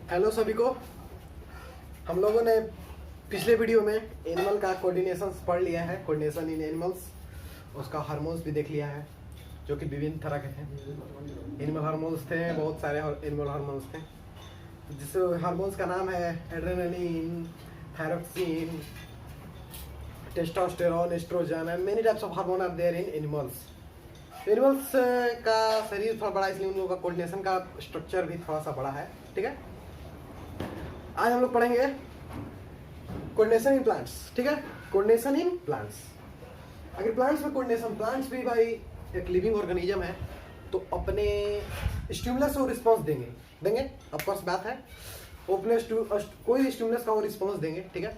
Hello सभी को। हम लोगों ने पिछले वीडियो में एनिमल का कोऑर्डिनेशन पढ़ लिया है, कोऑर्डिनेशन इन एनिमल्स। उसका हार्मोन्स भी देख लिया है जो कि विभिन्न तरह के थे। एनिमल हार्मोन्स थे, बहुत सारे एनिमल हार्मोन्स थे, जिस हार्मोन्स का नाम है adrenaline, thyroxine, testosterone, oestrogen and many types of hormone are there in animals. Animals का शरीर थोड़ा बड़ा, इसलिए उन लोगों का कोऑर्डिनेशन का स्ट्रक्चर भी थोड़ा सा बड़ा है। ठीक है, आज हम लोग पढ़ेंगे कोऑर्डिनेशन इन प्लांट्स। ठीक है, कोऑर्डिनेशन इन प्लांट्स। अगर प्लांट्स में कोऑर्डिनेशन, प्लांट्स भी भाई एक लिविंग ऑर्गेनिज्म है, तो अपने स्टिमुलस को रिस्पॉन्स देंगे ऑफ कोर्स बात है। वो अपने कोई भी स्टिमुलस का वो रिस्पॉन्स देंगे। ठीक है,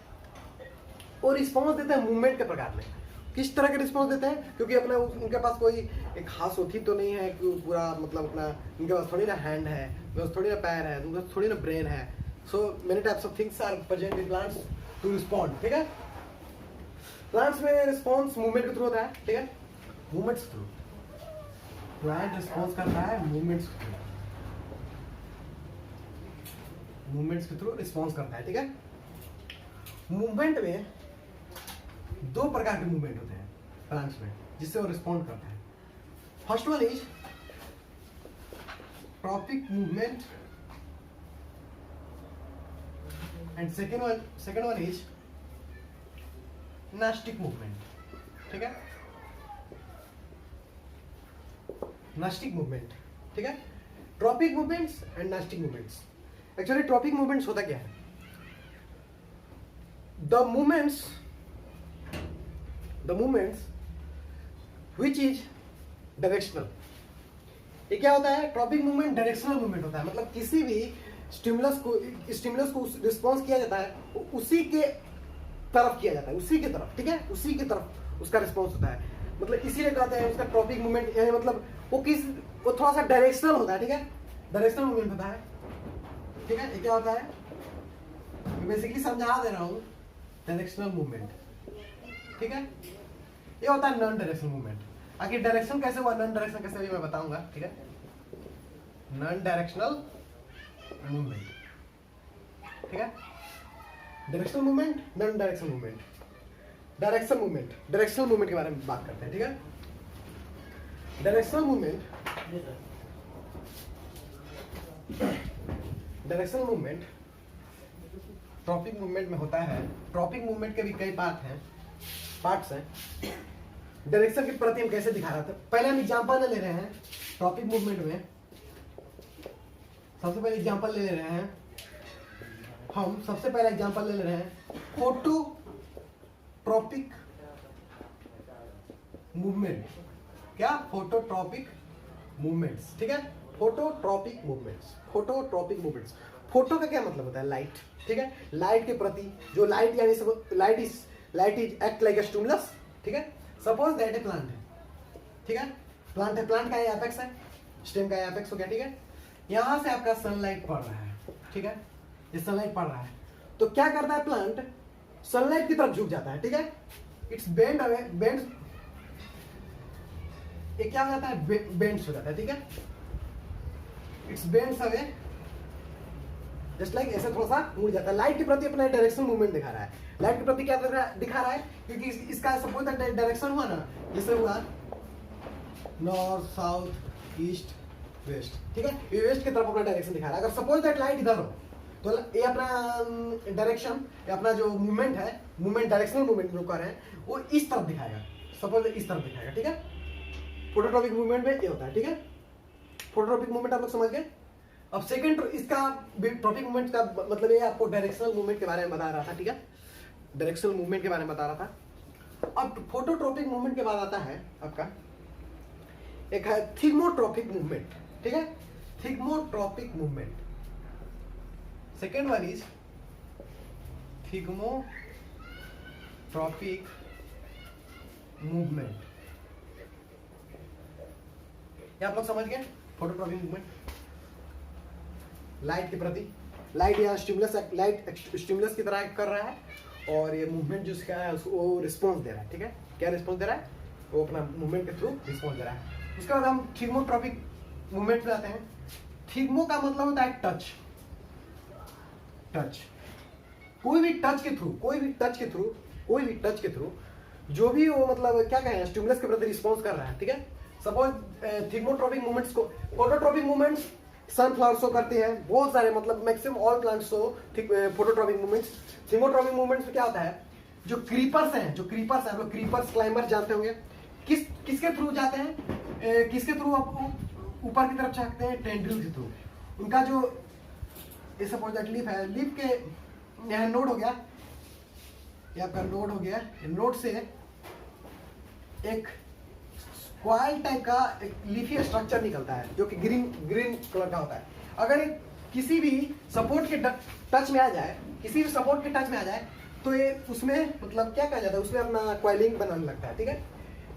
वो रिस्पॉन्स देते हैं मूवमेंट के प्रकार में। किस तरह के रिस्पॉन्स देते हैं, क्योंकि अपने उनके पास कोई एक खास होती तो नहीं है कि पूरा मतलब अपना, उनके पास थोड़ी ना हैंड है, उनके पास थोड़ी ना पैर है, उनके पास थोड़ी ना ब्रेन है। So many types of things are present in plants to respond. ठीक है, प्लांट्स में रिस्पॉन्स मूवमेंट के थ्रू होता है। ठीक है, मूवमेंट्स के थ्रू प्लांट रिस्पॉन्स करता है, मूवमेंट्स के थ्रू, मूवमेंट्स के थ्रू रिस्पॉन्स करता है। ठीक है, मूवमेंट में दो प्रकार के मूवमेंट होते हैं प्लांट्स में जिससे वो रिस्पॉन्ड करता है। First one is tropic movement and second one is nastic movement. ठीक है, नास्टिक मूवमेंट। ठीक है, tropic movements and nastic movements. Actually tropic movements होता क्या है? The movements which is directional. ये क्या होता है? ट्रॉपिक मूवमेंट डायरेक्शनल मूवमेंट होता है, मतलब किसी भी स्टिमुलस को रिस्पॉन्स किया जाता है उसी के तरफ किया जाता है, उसी के तरफ। ठीक है, उसी के तरफ उसका रिस्पॉन्स होता है, मतलब इसीलिए कहते हैं उसका ट्रॉपिक मूवमेंट, यानी मतलब वो थोड़ा सा डायरेक्शनल होता है। ठीक है, डायरेक्शनल मूवमेंट होता है। ठीक है, ये क्या होता है? मैं बेसिकली समझा दे रहा हूँ डायरेक्शनल मूवमेंट। ठीक है, ये होता है नॉन डायरेक्शनल मूवमेंट। आखिर डायरेक्शन कैसे हुआ, नॉन डायरेक्शन कैसे हुई, मैं बताऊंगा। ठीक है, नॉन डायरेक्शनल मूवमेंट। ठीक है, directional movement, non directional movement. Directional movement के बारे में बात करते हैं। ठीक है, डायरेक्शनल मूवमेंट ट्रॉपिक मूवमेंट में होता है। ट्रॉपिक मूवमेंट के भी कई पार्ट्स हैं। डायरेक्शन के प्रति हम कैसे दिखा रहे थे, पहले हम एग्जांपल ले रहे हैं ट्रॉपिक मूवमेंट में। सबसे पहले एग्जांपल ले रहे हैं फोटोट्रॉपिक मूवमेंट। क्या? Phototropic movements. ठीक है, फोटोट्रॉपिक मूवमेंट्स। फोटो का क्या मतलब होता है? लाइट। ठीक है, लाइट के प्रति जो लाइट, यानी light is act like a stimulus. ठीक है, सपोज दैट ए प्लांट है। ठीक है, प्लांट है, प्लांट का एपेक्स है, स्टेम का एपेक्स हो गया। ठीक है, यहां से आपका सनलाइट पड़ रहा है। ठीक है, ये सनलाइट पड़ रहा है, तो क्या करता है प्लांट? सनलाइट की तरफ झुक जाता है। ठीक है, इट्स बेंड अवे, ये क्या हो जाता है? बेंड्स हो जाता है। ठीक है, it's bends away, just like ऐसे थोड़ा सा मुड़ जाता है। लाइट के प्रति अपना डायरेक्शनल मूवमेंट दिखा रहा है। लाइट के प्रति क्या दिखा रहा है? क्योंकि इसका सपोज डायरेक्शन हुआ ना, जैसे हुआ नॉर्थ, साउथ, ईस्ट, वेस्ट। ठीक है, ये वेस्ट की तरफ अपना डायरेक्शन दिखा रहा है। अगर सपोज दैट लाइट इधर हो तो ये अपना डायरेक्शन, अपना जो मूवमेंट है, डायरेक्शनल मूवमेंट जो कर रहे हैं, वो इस तरफ दिखाएगा। सपोज इस तरफ दिखाएगा। ठीक है, फोटोट्रॉपिक मूवमेंट में ये होता है। ठीक है, फोटोट्रॉपिक मूवमेंट आप लोग समझ गए। अब सेकंड, इसका ट्रॉपिक मूवमेंट का मतलब ये आपको डायरेक्शनल मूवमेंट के बारे में बता रहा था। ठीक है, डायरेक्शनल मूवमेंट के बारे में बता रहा था। अब फोटोट्रॉपिक मूवमेंट के बाद आता है आपका एक है थिग्मोट्रॉपिक मूवमेंट। ठीक है, thigmotropic movement. Second one is thigmotropic movement. ये आप लोग समझ गए फोटोट्रॉपिक मूवमेंट। लाइट के प्रति, लाइट या स्टिमुलस की तरह एक्ट कर रहा है, और ये मूवमेंट जो इसका है उसको रिस्पॉन्स दे रहा है। ठीक है, क्या रिस्पॉन्स दे रहा है? वो अपना मूवमेंट के थ्रू रिस्पॉन्स दे रहा है। उसके बाद हम थिग्मोट्रॉपिक मूवमेंट पे आते हैं। थिग्मो का मतलब होता है टच। टच, कोई भी टच के थ्रू जो भी वो मतलब क्या कहें स्टिमुलस के प्रति रिस्पॉन्स कर रहा है, ठीक है। सपोज थिग्मोट्रोपिक मूवमेंट्स को, फोटोट्रोपिक मूवमेंट्स सनफ्लावर शो करते हैं, बहुत सारे मतलब maximum all plants show phototropic movements. Thigmotropic movements में क्या होता है, जो क्रीपर्स हैं आप लोग क्रीपर्स क्लाइंबर जानते होंगे, किसके थ्रू जाते हैं, किसके थ्रू आपको ऊपर की तरफ झाँकते हैं, टेंड्रिल के थ्रू। उनका जो सपोज दैट लीफ है, लीफ के यहाँ नोड हो गया, ये आपका नोड हो गया, नोड से एक कॉइल टाइप का एक लीफी स्ट्रक्चर निकलता है जो कि ग्रीन कलर का होता है। अगर ये किसी भी सपोर्ट के टच में आ जाए, तो ये उसमें मतलब क्या कहा जाता है, उसमें अपना कॉइलिंग बनाने लगता है, ठीक है।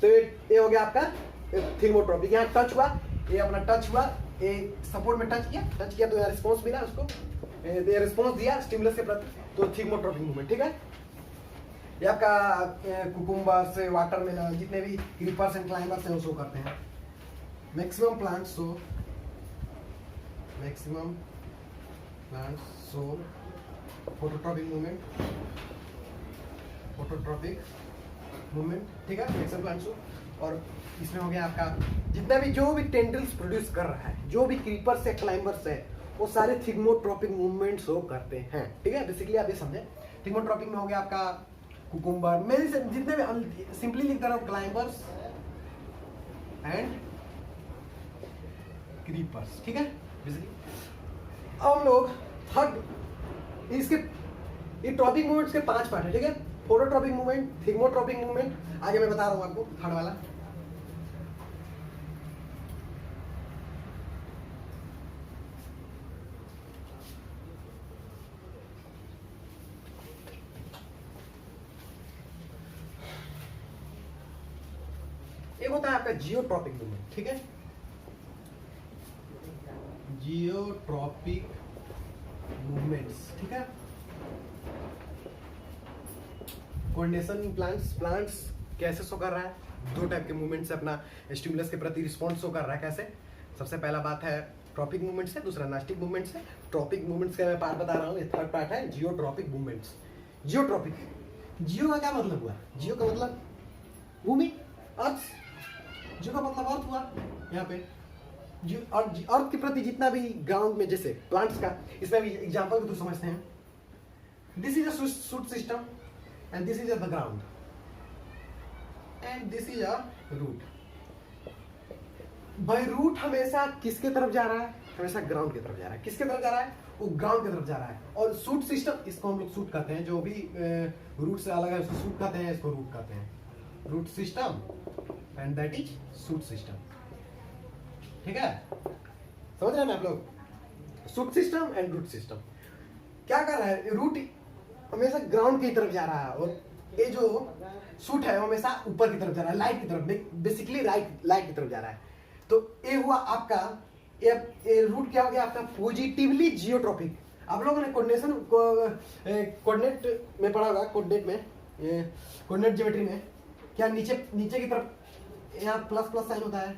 तो ये हो गया आपका थिग्मोट्रोपिक। यहाँ टच हुआ, ये अपना टच हुआ, ये सपोर्ट में टच किया तो यहाँ रिस्पॉन्स मिला उसको, ये रिस्पॉन्स दिया स्टिमुलस के प्रति, तो थिग्मोट्रोपिक मूवमेंट, ठीक है। ये आपका कुकुम्बर से वाटरमेलन जितने भी क्रीपर्स एंड क्लाइंबर्स हैं वो शो करते हैं। Maximum plants show phototropic movement, ठीक है, मैक्सिमम प्लांट्स शो। और इसमें हो गया आपका जितना भी जो भी टेंड्रिल्स प्रोड्यूस कर रहा है, जो भी क्रीपर्स है क्लाइंबर्स है, वो सारे थिग्मोट्रोपिक मूवमेंट शो करते हैं, ठीक है। बेसिकली आप ये समझे, थिग्मोट्रोपिक में हो गया आपका कुकुम्बर, मेरे से जितने भी सिंपली लिख दे रहा हूँ, क्लाइंबर्स एंड क्रीपर्स, ठीक है। बेसिकली अब हम लोग थर्ड, इसके ये ट्रॉपिक मूवमेंट्स के 5 पार्ट है, ठीक है। फोटोट्रोपिक मूवमेंट, थिग्मोट्रोपिक मूवमेंट, आगे मैं बता रहा हूँ आपको थर्ड वाला। एक होता है आपका जियोट्रॉपिक मूवमेंट, ठीक है। जियोट्रॉपिक मूवमेंट्स, ठीक है। कोऑर्डिनेशन प्लांट्स कैसे शो कर रहा है, 2 टाइप के मूवमेंट से अपना स्टिमुलस के प्रति रिस्पॉन्स शो कर रहा है। कैसे, सबसे पहला बात है ट्रॉपिक मूवमेंट से, दूसरा नास्टिक मूवमेंट से। ट्रॉपिक मूवमेंट्स का मैं पार्ट बता रहा हूँ, ये थर्ड पार्ट है जियोट्रॉपिक मूवमेंट्स। जियोट्रॉपिक, जियो का क्या मतलब हुआ, जियो का मतलब भूमि, अर्थ, जियो का मतलब अर्थ हुआ यहाँ पे। अर्थ के प्रति जितना भी ग्राउंड में, जैसे प्लांट्स का, इसमें भी एग्जांपल तो समझते हैं। This is a shoot system and this is the ground and this is a root. भाई रूट हमेशा किसके तरफ जा रहा है, हमेशा ग्राउंड की तरफ जा रहा है। किसके तरफ जा रहा है, वो ग्राउंड की तरफ जा रहा है। और शूट सिस्टम, इसको हम लोग शूट कहते हैं, जो भी रूट से अलग है उसको शूट कहते हैं, इसको रूट कहते हैं, root system and that is shoot system, ठीक है। समझ रहे हैं ना आप लोग, shoot system and root system. क्या कर रहा है, रूट हमेशा ग्राउंड की तरफ जा रहा है और ये जो शूट है वो हमेशा ऊपर की तरफ जा रहा है, लाइट की तरफ, बेसिकली लाइट की तरफ जा रहा है। तो ये हुआ आपका, ये रूट क्या हो गया आपका, पॉजिटिवली जियोट्रॉपिक। आप लोगों ने कोऑर्डिनेट में पढ़ा होगा, कोऑर्डिनेट ज्योमेट्री में, क्या नीचे की तरफ यहाँ प्लस साइन होता है,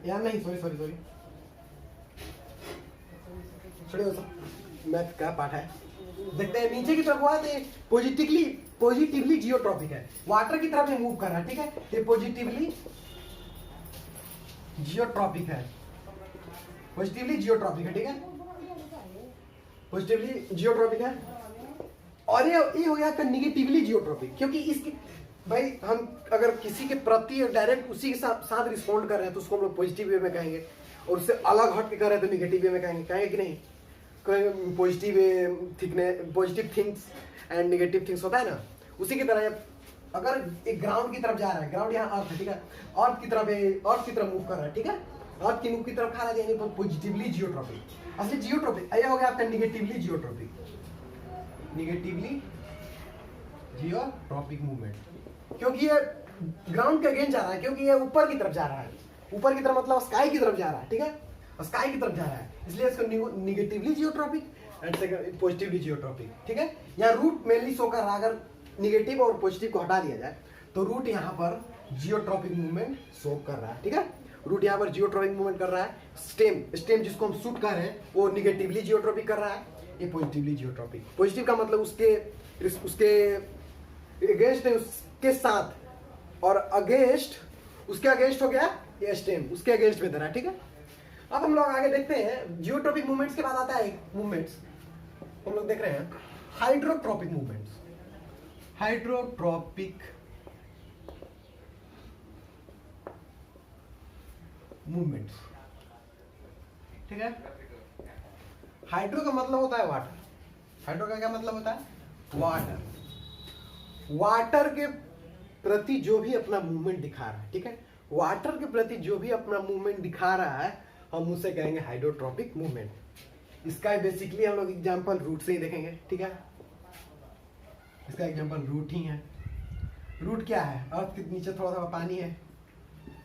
यहाँ नहीं, सॉरी मैथ का पार्ट है, देखते हैं। नीचे की तरफ हुआ तो पॉजिटिवली जियोट्रॉपिक है, वाटर की तरफ ये मूव कर रहा है, ठीक है। ये पॉजिटिवली जियोट्रॉपिक है, ठीक है, पॉजिटिवली जियोट्रॉपिक है। और ये हो गया आपका निगेटिवली जियोट्रॉपिक, क्योंकि इसकी भाई हम अगर किसी के प्रति डायरेक्ट उसी के साथ रिस्पॉन्ड कर रहे हैं तो उसको हम लोग पॉजिटिव वे में कहेंगे, और उससे अलग हट के कर रहे हैं तो निगेटिव वे में कहेंगे कि नहीं। Positive things and negative things होता है ना, उसी की तरह अगर एक ग्राउंड की तरफ जा रहा है, ग्राउंड यहाँ अर्थ है, ठीक है, अर्थ की तरफ मूव कर रहा है, ठीक है, अर्थ की मुख की तरफ खा रहा है, यानी पॉजिटिवली जियोट्रॉपिक। असली जियोट्रॉपिक ये हो गया आपका निगेटिवली जियोट्रॉपिक, मूवमेंट, क्योंकि ये ग्राउंड के अगेंस्ट जा रहा है, क्योंकि ये ऊपर की तरफ जा रहा है, ऊपर की तरफ मतलब स्काई की तरफ जा रहा है, ठीक है, स्काई की तरफ जा रहा है, इसलिए इसको negatively geotropic and second positively geotropic, ठीक है। यहाँ रूट मेनली शो कर रहा है, अगर निगेटिव और पॉजिटिव को हटा दिया जाए तो रूट यहाँ पर जियोट्रॉपिक मूवमेंट शो कर रहा है, ठीक है। रूट यहाँ पर जियोट्रॉपिक मूवमेंट कर रहा है। स्टेम जिसको हम शूट कर रहे हैं वो निगेटिवली जियोट्रॉपिक कर रहा है। ये पॉजिटिवली जियोट्रॉपिक। पॉजिटिव का मतलब उसके अगेंस्ट है, उसके साथ, और अगेंस्ट, उसके अगेंस्ट हो गया ये स्टेम, उसके अगेंस्ट में धरा, ठीक है। अब हम लोग आगे देखते हैं जियोट्रॉपिक मूवमेंट्स के बाद आता है मूवमेंट्स हम लोग देख रहे हैं हाइड्रोट्रॉपिक मूवमेंट्स। हाइड्रोट्रॉपिक मूवमेंट्स, ठीक है। हाइड्रो का मतलब होता है वाटर। हाइड्रो का क्या मतलब होता है? वाटर। वाटर के प्रति जो भी अपना मूवमेंट दिखा रहा है, ठीक है, वाटर के प्रति जो भी अपना मूवमेंट दिखा रहा है हम उसे कहेंगे हाइड्रोट्रॉपिक मूवमेंट। इसका बेसिकली हम लोग एग्जांपल रूट से ही देखेंगे, ठीक है। इसका एग्जांपल रूट ही है। रूट क्या है? अर्थ के नीचे थोड़ा सा पानी है,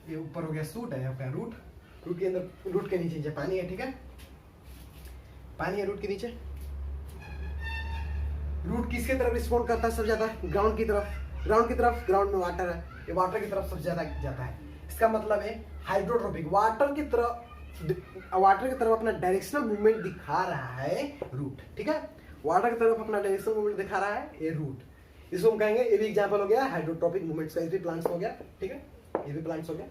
ये ऊपर हो गया सूट है आपका रूट, रूट के अंदर, रूट के नीचे पानी है, ठीक है, पानी है रूट के नीचे। रूट किसके तरफ रिस्पॉन्ड करता है सबसे ज्यादा? ग्राउंड की तरफ। ग्राउंड की तरफ, ग्राउंड में वाटर है, ये वाटर की तरफ सबसे ज्यादा जाता है। इसका मतलब है हाइड्रोट्रॉपिक, वाटर की तरफ अपना डायरेक्शनल मूवमेंट दिखा रहा है रूट, ठीक है। वाटर की तरफ अपना डायरेक्शनल मूवमेंट दिखा रहा है ये रूट। इसको हम कहेंगे, ये भी एग्जांपल हो गया हाइड्रोट्रॉपिक मूवमेंट्स का। ये भी प्लांट्स हो गया, ठीक है, ये भी प्लांट्स हो गया।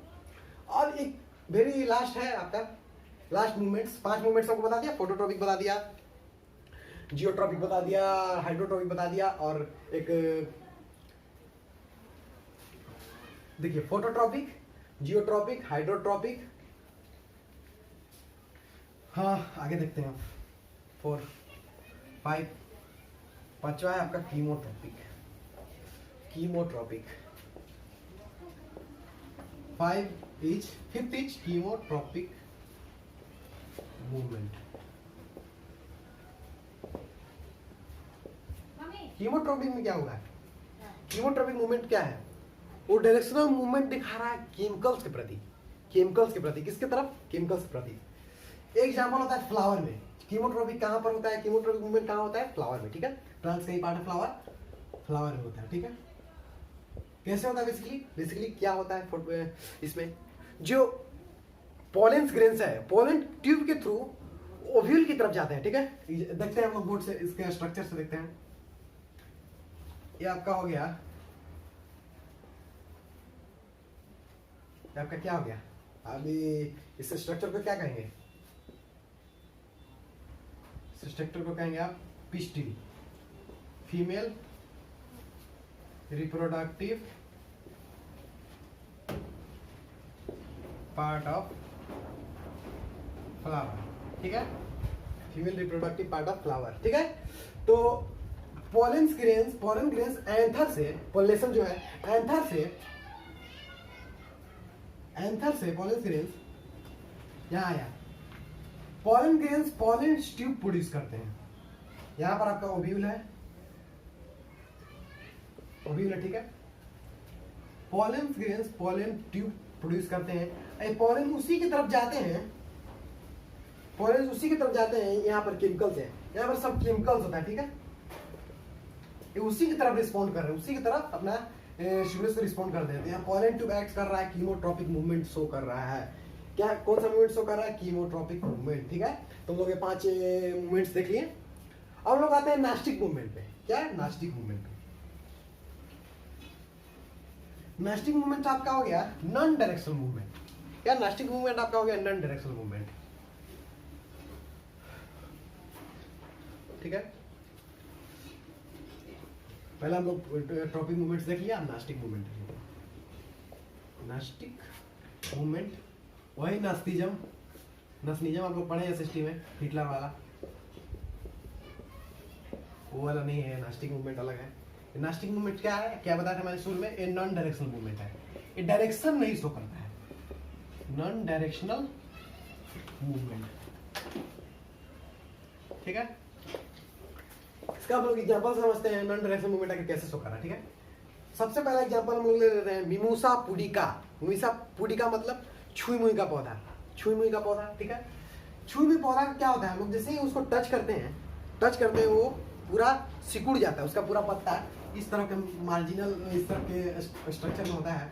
और एक वेरी लास्ट है आपका, लास्ट मूवमेंट्स। 5 मूवमेंट्स आपको बता दिया, फोटोट्रॉपिक बता दिया, जियोट्रॉपिक बता दिया, हाइड्रोट्रॉपिक बता दिया, और एक देखिए फोटोट्रॉपिक, जियोट्रॉपिक, हाइड्रोट्रॉपिक। हाँ आगे देखते हैं आप। 4, 5, 5वां है आपका chemotropic. Chemotropic 5th is chemotropic movement. Chemotropic में क्या होगा? कीमोट्रॉपिक मूवमेंट क्या है? वो डायरेक्शनल मूवमेंट दिखा रहा है केमिकल्स के प्रति। केमिकल्स के प्रति, किसके तरफ? केमिकल्स के प्रति। एक एग्जांपल होता है फ्लावर में। कीमोट्रॉपिक कहां पर होता है? कीमोट्रॉपिक मूवमेंट कहां होता है? फ्लावर में, ठीक है। प्लांट्स का ही पार्ट है फ्लावर, फ्लावर में होता है, ठीक है। कैसे होता है बेसिकली क्या होता है इसमें? जो पोलेंस ग्रेन्स है, पोलन ट्यूब के थ्रू ओव्यूल की तरफ जाते हैं, ठीक है। देखते हैं हम लोग बोर्ड से, इसके स्ट्रक्चर से देखते हैं। ये आपका हो गया, आपका क्या हो गया? अभी इस स्ट्रक्चर को क्या कहेंगे? इस स्ट्रक्चर को कहेंगे आप pistil, female reproductive part of flower, ठीक है। Female reproductive part of flower, ठीक है। तो पोलन ग्रेन्स एंथर से, पोलिनेशन जो है एंथर से पोलन ग्रेन्स यहाँ आया। Pollen grains pollen tube produce करते हैं। यहां पर आपका ओव्यूल है, ठीक है। Pollen grains pollen tube produce करते हैं। पोलन उसी की तरफ जाते हैं, पोलन उसी की तरफ जाते हैं। यहाँ पर केमिकल्स है, यहाँ पर सब केमिकल्स होता है, ठीक है। ये उसी की तरफ रिस्पॉन्ड कर रहे हैं, उसी की तरफ अपना स्टिमुलस को रिस्पॉन्ड कर देते हैं। पोलन ट्यूब एक्ट कर रहा है, कीमोट्रॉपिक मूवमेंट शो कर रहा है। क्या, कौन सा मूवमेंट शो कर रहा है? कीमोट्रॉपिक मूवमेंट, ठीक है। तो हम लोग ये 5 मूवमेंट्स देख लिए। अब हम लोग आते हैं नास्टिक मूवमेंट पे। क्या है नास्टिक मूवमेंट? नास्टिक मूवमेंट आपका हो गया नॉन डायरेक्शनल मूवमेंट। क्या नास्टिक मूवमेंट आपका हो गया? नॉन डायरेक्शनल मूवमेंट, ठीक है। पहले हम लोग ट्रॉपिक मूवमेंट्स देख लिया, नास्टिक मूवमेंट। नास्टिक मूवमेंट वही नास्तिज्म आप लोग पढ़े एसएसटी में, हिटलर वाला, वो वाला नहीं है। नास्टिक मूवमेंट अलग है। नास्टिक मूवमेंट क्या है? क्या बताया था मैंने शुरू में? ये नॉन डायरेक्शनल मूवमेंट है, ये डायरेक्शन नहीं शो करता है। नॉन डायरेक्शनल मूवमेंट, ठीक है। इसका हम लोग एग्जांपल समझते हैं नॉन डायरेक्शनल मूवमेंट आगे कैसे शो कर रहा है, ठीक है। सबसे पहला एग्जांपल हम लोग ले लेते हैं मिमोसा पुडिका। मिमोसा पुडिका मतलब छुई मुई का पौधा, छुई मुई का पौधा, ठीक है। छुई मुई पौधा का क्या होता है? हम लोग जैसे ही उसको टच करते हैं वो पूरा सिकुड़ जाता है, उसका पूरा पत्ता इस तरह के मार्जिनल, इस तरह के स्ट्रक्चर में होता है।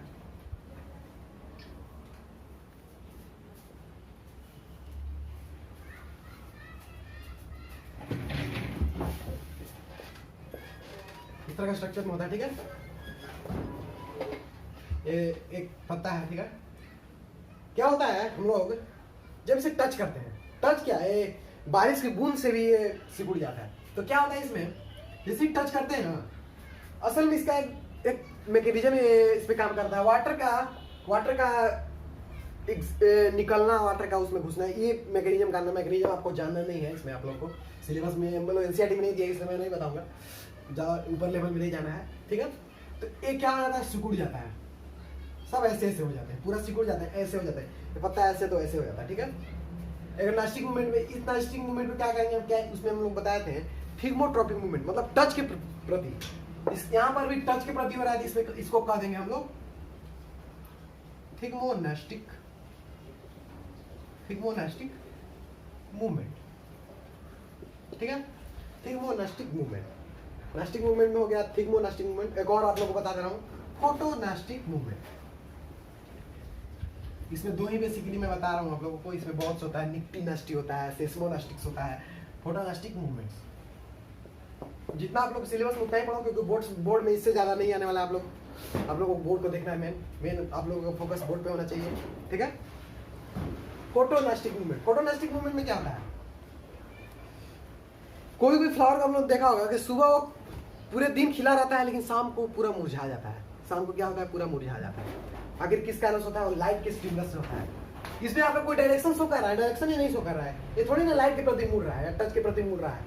इस तरह का स्ट्रक्चर में होता है, ठीक है। ये एक पत्ता है, ठीक है। क्या होता है, हम लोग जब इसे टच करते हैं, टच क्या है, बारिश की बूंद से भी ये सिकुड़ जाता है। तो क्या होता है इसमें, जैसे टच करते हैं ना, असल में इसका एक मैकेनिज्म इस पे काम करता है। वाटर का निकलना, वाटर का उसमें घुसना, ये मैकेनिज्म का मैकेनिज्म आपको जानना नहीं है। इसमें आप लोग को सिलेबस में मतलब एनसीईआरटी में नहीं दिया, इसलिए मैं नहीं बताऊंगा, ज़्यादा ऊपर लेवल में नहीं जाना है, ठीक है। तो ये क्या हो जाता है, सिकुड़ जाता है, सब ऐसे ऐसे हो जाते हैं, पूरा सिकुड़ जाते हैं, ऐसे हो जाते हैं। ये पत्ता ऐसे तो ऐसे हो जाता है, ठीक है। अगर नास्टिक मूवमेंट में, इस नास्टिक मूवमेंट में क्या करेंगे हम, क्या उसमें हम लोग बताए थे, थिग्मोट्रोपिक मूवमेंट, मतलब टच के प्रति, इस यहाँ पर भी टच के प्रति हो रहा है, इसमें इसको कह देंगे हम लोग थिग्मोनास्टिक मूवमेंट, ठीक है। थिग्मोनास्टिक मूवमेंट, नास्टिक मूवमेंट में हो गया थिग्मोनास्टिक मूवमेंट। एक और आप लोगों को बता दे रहा हूँ, फोटोनास्टिक मूवमेंट। इसमें दो ही बेसिकली मैं बता रहा हूँ आप लोगों को, इसमें बहुत से होता है, निक्टिनास्टी होता है, सेस्मोनास्टिक्स होता है, फोटोनास्टिक मूवमेंट्स। जितना आप लोग सिलेबस में उतना ही पढ़ो, क्योंकि बोर्ड में इससे ज़्यादा नहीं आने वाला। आप लोगों को बोर्ड को देखना है, मेन आप लोगों का फोकस बोर्ड पे होना चाहिए, ठीक है। फोटोनास्टिक मूवमेंट में क्या होता है, कोई भी फ्लावर का हम लोग देखा होगा कि सुबह वो पूरे दिन खिला रहता है, लेकिन शाम को पूरा मुरझा जाता है। शाम को क्या होता है, पूरा मुरझा जाता है। आखिर किस कारण से होता है, वो लाइट के स्टिमुलस से होता है। इसमें आपका कोई डायरेक्शन शो कर रहा है, डायरेक्शन ही नहीं शो कर रहा है, ये थोड़ी ना लाइट के प्रति मुड़ रहा है या टच के प्रति मुड़ रहा है,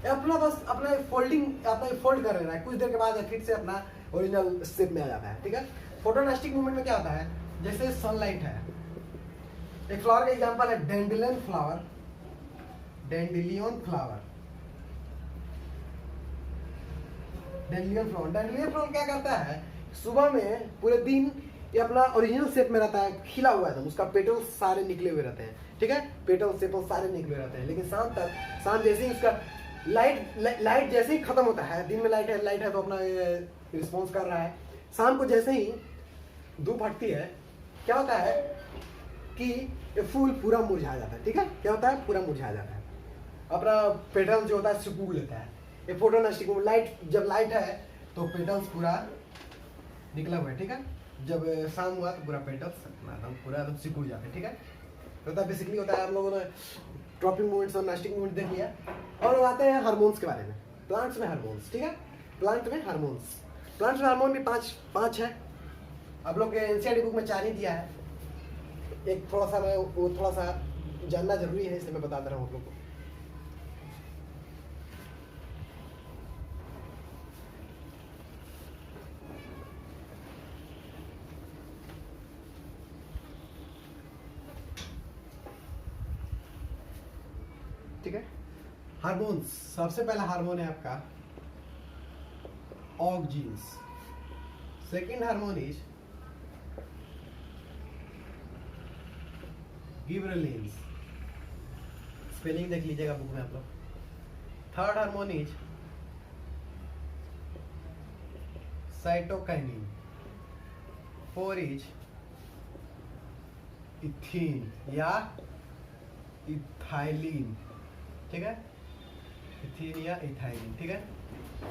अपना बस अपना फोल्ड कर रहा है, कुछ देर के बाद फिर से अपना ओरिजिनल शेप में आ जाता है, ठीक है। फोटोनास्टिक मूवमेंट में क्या होता है, जैसे सनलाइट है, एक फ्लावर का एग्जांपल है डैंडेलियन फ्लावर। डैंडेलियन फ्लावर क्या करता है, सुबह में पूरे दिन ये अपना ओरिजिनल शेप में रहता है, खिला हुआ है, उसका पेटल्स सारे निकले हुए रहते हैं, ठीक है। पेटल सेपल सारे निकले रहते हैं, लेकिन शाम जैसे ही उसका लाइट जैसे ही खत्म होता है, दिन में लाइट है तो अपना रिस्पॉन्स कर रहा है, शाम को जैसे ही धूप हटती है, क्या होता है कि ये फूल पूरा मुरझा जाता है, ठीक है। क्या होता है, पूरा मुरझा जाता है, अपना पेटल जो होता है सिकुड़ लेता है। ये फोटोनास्टिक जब लाइट है तो पेटल्स पूरा निकला हुआ है, ठीक है। जब शाम हुआ तो पूरा पेटल्स पूरा एकदम सिकुड़ जाते हैं, ठीक है। तो बेसिकली होता है, हम लोगों ने ट्रॉपिक मूवमेंट्स और नास्टिक मूवमेंट देख लिया। और आते हैं हार्मोन्स के बारे में, प्लांट्स में हार्मोन्स, ठीक है। प्लांट में हार्मोन भी पांच है। आप लोग के एनसीईआरटी बुक में 4 ही दिया है, एक थोड़ा सा जानना जरूरी है, इसलिए मैं बता दे रहा हूँ आप लोग को। ठीक है, हार्मोन्स, सबसे पहला हार्मोन है आपका ऑक्जीन्स। सेकेंड हार्मोन इज गिबरेलिन्स, स्पेलिंग देख लीजिएगा बुक में आप लोग। Third hormone is cytokinin. 4 is ethene या इथाइलिन, ठीक है, इथीन या इथाइलिन, ठीक है।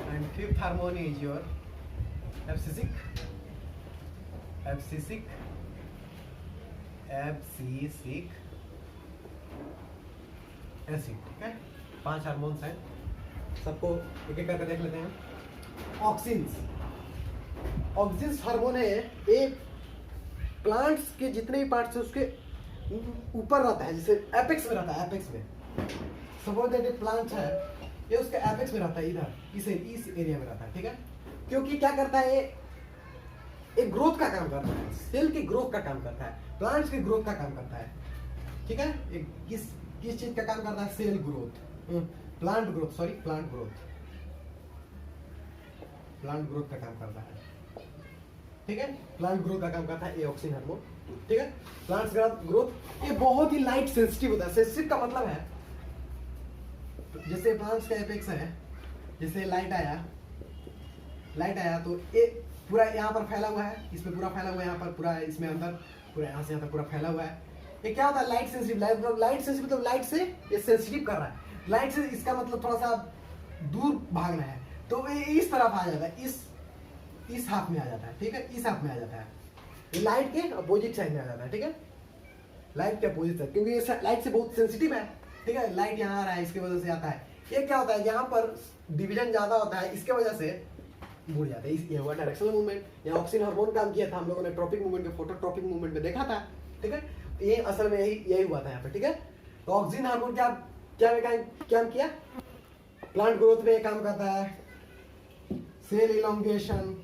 And fifth hormone is your abscisic acid, ठीक है। 5 हार्मोन्स हैं, सबको एक एक करके देख लेते हैं। ऑक्सिन्स हार्मोन है, एक प्लांट्स के जितने भी पार्ट्स हैं उसके ऊपर रहता है, जैसे एपेक्स में रहता है, एपेक्स में। सपोज दैट प्लांट है, ये उसके एपेक्स में रहता है, इधर इस एरिया में रहता है, ठीक है। क्योंकि क्या करता है, एक ग्रोथ का काम करता है, सेल की ग्रोथ का काम करता है, प्लांट्स की ग्रोथ का काम करता है, ठीक है। एक किस चीज का काम करता है, सेल ग्रोथ, प्लांट ग्रोथ का काम करता है, ठीक है। प्लांट ग्रोथ का काम करता है ऑक्सिन हार्मोन, ठीक है। प्लांट्स ग्रोथ ये बहुत ही लाइट सेंसिटिव होता है। सेंसिटिव का मतलब है, जैसे प्लांट्स का एपेक्स है, जैसे लाइट आया तो ये पूरा यहाँ पर फैला हुआ है, इसमें पूरा फैला हुआ है, यहाँ पर पूरा, इसमें अंदर पूरा, यहाँ से यहाँ तक पूरा फैला हुआ है। ये क्या होता है, लाइट सेंसिटिव मतलब लाइट से ये सेंसिटिव कर रहा है। लाइट से इसका मतलब थोड़ा सा दूर भागना है, तो ये इस तरफ आ जाता है, इस हाफ में आ जाता है, ठीक है, इस हाफ में आ जाता है, ये लाइट के अपोजिट साइड में आ जाता है, ठीक है, लाइट के अपोजिट साइड, क्योंकि ये लाइट से बहुत सेंसिटिव है, ठीक है, लाइट यहाँ आ रहा है इसकी वजह से आता है। ये क्या होता है, यहाँ पर डिवीजन ज्यादा होता है, इसके वजह से मुड़ जाता है। ये हुआ डायरेक्शनल मूवमेंट। यहाँ ऑक्सीजन हार्मोन काम किया था, हम लोगों ने ट्रॉपिक मूवमेंट में, फोटोट्रॉपिक मूवमेंट में देखा था, ठीक है, ये असल में यही हुआ था यहाँ पे, ठीक है। तो ऑक्सीजन हार्मोन क्या किया, प्लांट ग्रोथ में काम करता है, सेल इलोंगेशन,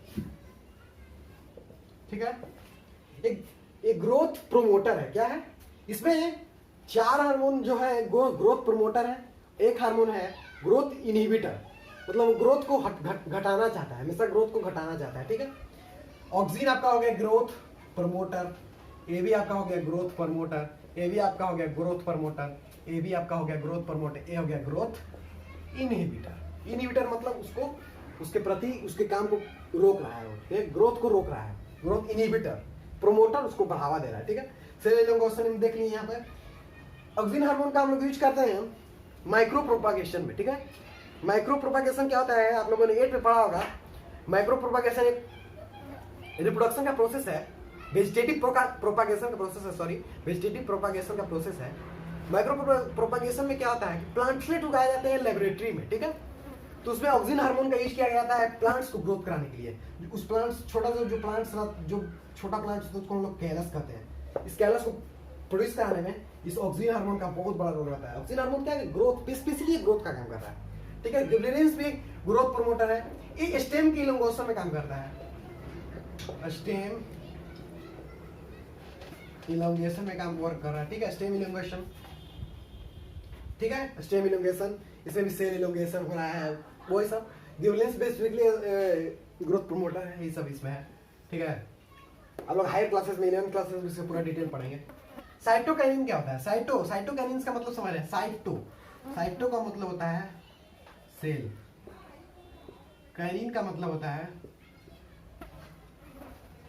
ठीक है, एक ग्रोथ प्रोमोटर है। क्या है इसमें, 4 हार्मोन जो है ग्रोथ प्रोमोटर है, एक हार्मोन है ग्रोथ इनहिबिटर, मतलब ग्रोथ को घटाना चाहता है, हमेशा ग्रोथ को घटाना चाहता है, ठीक है। ऑक्सीजन आपका हो गया ग्रोथ प्रमोटर, ये भी आपका हो गया ग्रोथ प्रमोटर, ये भी आपका हो गया ग्रोथ प्रमोटर, ये भी आपका हो गया ग्रोथ प्रमोटर, ये हो गया ग्रोथ इनहिबिटर। इनहिबिटर मतलब उसको, उसके प्रति उसके काम को रोक रहा है, ग्रोथ को रोक रहा है, ग्रोथ इनहिबिटर। प्रोमोटर उसको बढ़ावा दे रहा है, ठीक है। सेल इलोंगेशन देख लीजिए यहाँ पे। ऑक्सीजन हार्मोन का हम लोग यूज करते हैं माइक्रो प्रोपागेशन में, ठीक है। माइक्रो प्रोपागेशन क्या होता है, आप लोगों ने 8 में पढ़ा होगा। माइक्रो प्रोपागेशन एक रिप्रोडक्शन का प्रोसेस है, वेजिटेटिव प्रोपागेशन का प्रोसेस है, सॉरी, वेजिटेटिव प्रोपागेशन का प्रोसेस है। माइक्रो प्रोपागेशन में क्या होता है कि प्लांट्सलेट उगाए जाते हैं लेबोरेटरी में, ठीक है। तो उसमें ऑक्सीजन हार्मोन का यूज किया जाता है प्लांट्स को ग्रोथ कराने के लिए। उस प्लांट्स, छोटा जो प्लांट्स, जो छोटा प्लांट्स उसको हम लोग कैलस कहते हैं। इस कैलस को प्रोड्यूस कराने में इस ऑक्सीजन हार्मोन का बहुत बड़ा रोल रहता है। ऑक्सीजन हार्मोन क्या है, ग्रोथ, स्पेशली ग्रोथ का काम कर रहा है, ठीक है। गिबरेलिंस भी ग्रोथ प्रमोटर है, ये स्टेम की इलोंगेशन में काम करता है, स्टेम इलोंगेशन में काम वर्क कर रहा है, ठीक है। स्टेम इलोंगेशन, ठीक है, स्टेम इलोंगेशन, इसमें भी सेल इलोंगेशन हो रहा है, वो सब। गिबरेलिंस बेसिकली ग्रोथ प्रमोटर है, ये सब इसमें है, ठीक है। आप लोग हायर क्लासेस में, 11th क्लासेस में इसका पूरा डिटेल पढ़ेंगे। साइटोकाइनिन क्या होता है, साइटोकाइनिन का मतलब समझ रहे हैं, साइटो का मतलब होता है सेल, काइनिन का मतलब होता है,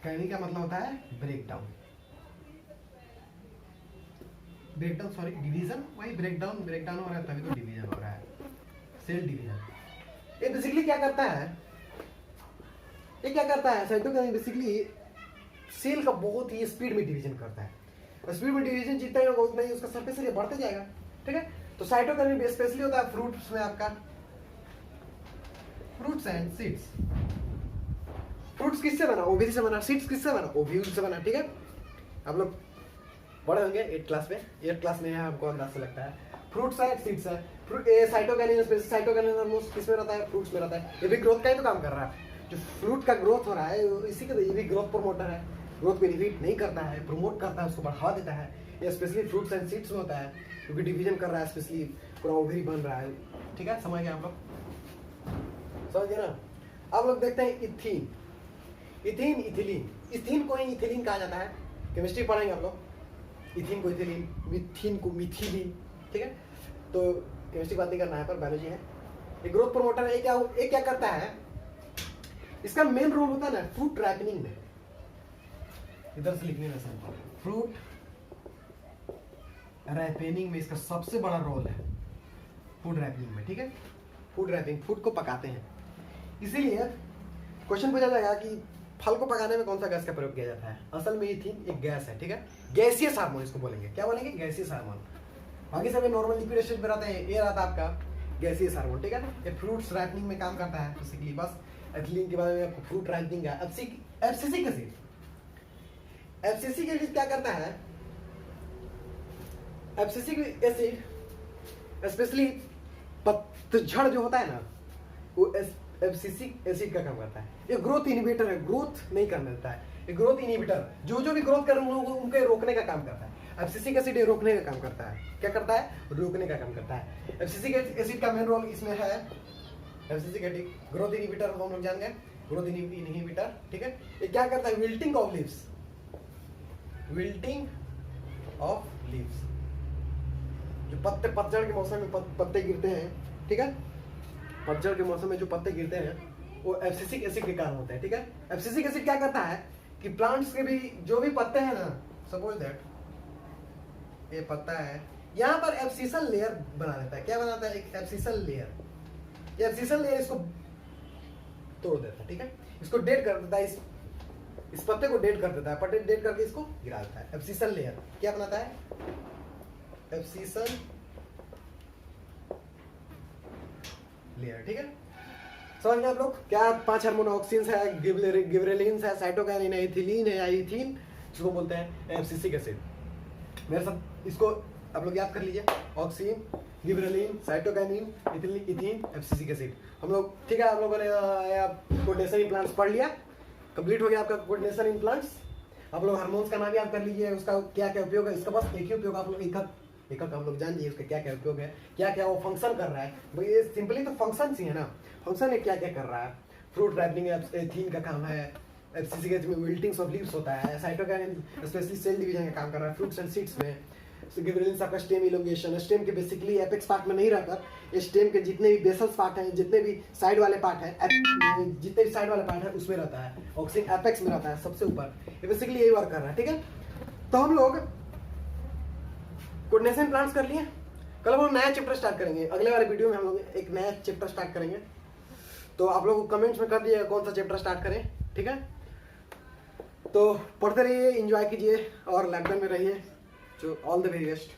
काइनिन का मतलब होता है ब्रेकडाउन, सॉरी डिवीजन, वही ब्रेकडाउन हो रहा है तभी तो डिवीजन हो रहा है, सेल डिवीजन। ये बेसिकली क्या करता है, साइटोकाइनिन बेसिकली सेल का बहुत ही स्पीड में डिवीजन करता है। स्पीड में डिवीजन जितना ही होगा उतना ही उसका सरफेस एरिया बढ़ते जाएगा, ठीक है। तो साइटोकाइनिन स्पेशली होता है फ्रूट्स में, आपका फ्रूट्स एंड सीड्स। फ्रूट्स किससे बना, ओव्यूल से बना, सीड्स किससे बना, ओव्यूल से बना, ठीक है। आप लोग बड़े होंगे 8th क्लास में, 8th क्लास में है, हमको अंदाज से लगता है। फ्रूट्स है, सीड्स है, फ्रूट, साइटोकाइनिन किसमें रहता है, फ्रूट्स में रहता है। ये भी ग्रोथ का ही तो काम कर रहा है, जो फ्रूट का ग्रोथ हो रहा है इसी का, ये भी ग्रोथ प्रमोटर है, ग्रोथ को इनहिबिट नहीं करता है, प्रमोट करता है, उसको बढ़ावा देता है। ये स्पेशली फ्रूट्स एंड सीड्स में होता है, क्योंकि डिवीजन कर रहा है, स्पेशली पूरा ओवरी बन रहा है, ठीक है। समझ गए आप लोग, समझ गए ना। अब लोग देखते हैं इथीन, इथीन को ही इथिलीन कहा जाता है, केमिस्ट्री पढ़ेंगे आप लोग। इथीन को इथिलीन, मिथीन को मिथिलीन, ठीक है। तो केमिस्ट्री बात नहीं करना है, पर बायोलॉजी है। ये ग्रोथ प्रमोटर है, ये क्या करता है, इसका मेन रोल होता है ना फ्रूट रैपनिंग में, इधर से लिखने में सिंपल, फ्रूट रैपनिंग में इसका सबसे बड़ा रोल है, फूड रैपिंग में, ठीक है। फूड रैपिंग, फूड को पकाते हैं, इसीलिए क्वेश्चन पूछा जाएगा कि फल को पकाने में कौन सा गैस का प्रयोग किया जाता है। असल में इथीन एक गैस है, ठीक है, गैसियस हार्मोन इसको बोलेंगे, क्या बोलेंगे, गैसियस हार्मोन। बाकी सब नॉर्मल लिक्विड स्टेट में रहते हैं, ये रहता है आपका गैसियस हार्मोन, ठीक है। ये फ्रूट्स रैपनिंग में काम करता है बेसिकली। बस एथिलीन के बाद में आपको फ्रूट रैपनिंग है। एफसीसिक एसिड, एफसीसिक एसिड क्या करता है, एफसीसिक एसिड स्पेशली पतझड़ जो होता है ना, वो एफसीसिक एसिड का काम करता है। ये ग्रोथ इनहिबिटर है, ग्रोथ नहीं करने देता है, ये ग्रोथ इनहिबिटर, जो भी ग्रोथ कर रहे हैं उनके रोकने का काम करता है। एफसीसिक एसिड रोकने का काम करता है, क्या करता है, रोकने का काम करता है। एफसीसिक एसिड का मेन रोल इसमें है, एफसीसिक एसिड ग्रोथ इनहिबिटर, हम लोग जान गए, ग्रोथ इनहिबिटर, ठीक है। ये क्या करता है, wilting of leaves, wilting of leaves, जो पतझड़ के मौसम में पत्ते गिरते हैं, ठीक है, पतझड़ के मौसम में जो पत्ते गिरते हैं वो एफसीसिक एसिड के कारण होते हैं, ठीक है। एफसीसिक एसिड क्या करता है कि प्लांट्स के भी जो भी पत्ते हैं ना, सपोज दैट ये पत्ता है, यहाँ पर एब्सिसल लेयर बना देता है। क्या बनाता है, एक एब्सिसल लेयर। ये एब्सिसल लेयर इसको तोड़ देता है, ठीक है, इसको डेड कर देता है, इस पत्ते को डेड कर देता है, पत्ते डेड करके इसको गिरा देता है। एब्सिशन लेयर क्या बनाता है? एब्सिशन लेयर, ठीक है। समझ गए आप लोग? क्या 5 हार्मोन ऑक्सीन्स है, गिबरेलिन्स है, साइटोकाइनिन है, इथिलीन है या इथीन, जिसको बोलते हैं एब्सिसिक एसिड। मेरे साथ इसको आप लोग याद कर लीजिए, oxygen, gibberellin, cytokinin, ethene, abscisic acid. हम लोग, ठीक है, आप लोगों ने कोऑर्डिनेशन इम्प्लांट्स पढ़ लिया, कंप्लीट हो गया आपका कोऑर्डिनेशन इम्प्लांट्स। आप लोग हार्मोन्स का नाम याद कर लीजिए, उसका क्या क्या उपयोग है, इसका बस एक ही उपयोग, आप लोग एक हम लोग जान लीजिए उसका क्या क्या उपयोग है, क्या क्या वो फंक्शन कर रहा है। भाई ये सिंपली तो फंक्शन ही है ना, फंक्शन है क्या क्या कर रहा है। फ्रूट रैपनिंग एथीन का काम है, एब्सिसिक एसिड में विल्टिंग्स ऑफ लीव्स होता है, साइटोकाइनिन स्पेशली सेल डिवीजन का काम कर रहा है फ्रूट्स एंड सीड्स में। गिबरेलिन्स आपका स्टेम इलोंगेशन, स्टेम के बेसिकली एपेक्स पार्ट में नहीं रहकर स्टेम के जितने भी बेसल्स पार्ट हैं, जितने भी साइड वाले पार्ट हैं, जितने भी साइड वाले पार्ट हैं उसमें रहता है। ऑक्सीन एपेक्स में रहता है सबसे ऊपर, ये बेसिकली यही वर्क कर रहा है, ठीक है। तो हम लोग कोऑर्डिनेशन प्लान्स कर लिए, कल हम लोग नया चैप्टर स्टार्ट करेंगे, अगले वाले वीडियो में हम लोग एक नया चैप्टर स्टार्ट करेंगे। तो आप लोग कमेंट्स में कर दीजिए कौन सा चैप्टर स्टार्ट करें, ठीक है। तो पढ़ते रहिए, एंजॉय कीजिए और लॉकडाउन में रहिए। जो ऑल द वेरी बेस्ट।